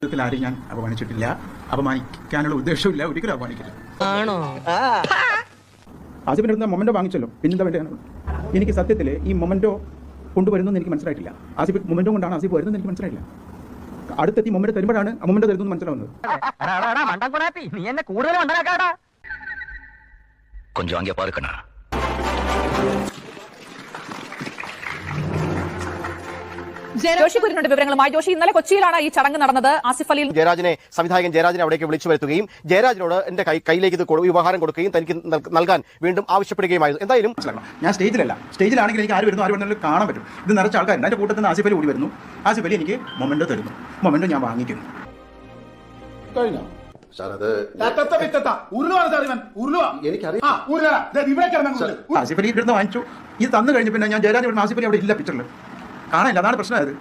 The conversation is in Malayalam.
ആരെയും ഞാൻ അപമാനിച്ചിട്ടില്ല, അപമാനിക്കാനുള്ള ഉദ്ദേശമില്ല, ഒരിക്കലും അപമാനിക്കില്ല. ആണോ? ആസിഫിന്റെ അടുത്ത് മൊമെന്റോ വാങ്ങിച്ചല്ലോ, പിന്നെന്താ വേണ്ടത്? എനിക്ക് സത്യത്തിൽ ഈ മൊമെന്റോ കൊണ്ടുവരുന്നെന്ന് എനിക്ക് മനസ്സിലായിട്ടില്ല. ആസിഫ് മൊമെന്റോ കൊണ്ടാണ് ആസിഫ് വരുന്നത് എനിക്ക് മനസ്സിലായില്ല. അടുത്തെത്തി മൊമെന്റോ തരുമ്പോഴാണ് ആ മൊമെന്റോ തരുന്നത് മനസ്സിലാവുന്നത്. கொஞ்சம் அங்கே பாருக்கண்ணா. ജോഷി കുര്യനുണ്ട് വിവരങ്ങളുമായി. ജോഷി, ഇന്നലെ കൊച്ചിയിലാണ് ഈ ചടങ്ങ് നടന്നത്. ആസിഫ് അലി സംവിധായകൻ ജയരാജനെ അവിടേക്ക് വിളിച്ചു വരുത്തുകയും ജയരാജനോട് എന്റെ കയ്യിലേക്ക് ഇത് ഉപഹാരം കൊടുക്കുകയും തനിക്ക് നൽകാൻ വീണ്ടും ആവശ്യപ്പെടുകയുമായിരുന്നു. എന്തായാലും ഞാൻ സ്റ്റേജിലല്ല, സ്റ്റേജിലാണെങ്കിൽ എനിക്ക് ആര് വരുന്നു കാണാൻ പറ്റും. ഇത് നിറച്ച ആൾക്കാരുണ്ട്. അതിന്റെ കൂട്ടത്തിൽ നിന്ന് ആസിഫ് അലി കൂടി വരുന്നു. ആസിഫ് അലി എനിക്ക് മൊമെന്റോ തരുന്നു, മൊമെന്റോ ഞാൻ വാങ്ങിക്കുന്നു. ആസിഫ് അലി ഇവിടുന്ന് വാങ്ങിച്ചു. ഇത് തന്നു കഴിഞ്ഞ പിന്നെ ഞാൻ ജയരാജ് ആസിഫ് അലി അവിടെ ഇല്ല പിക്ചറിൽ കാണാനില്ല. അതാണ് പ്രശ്നം. അത്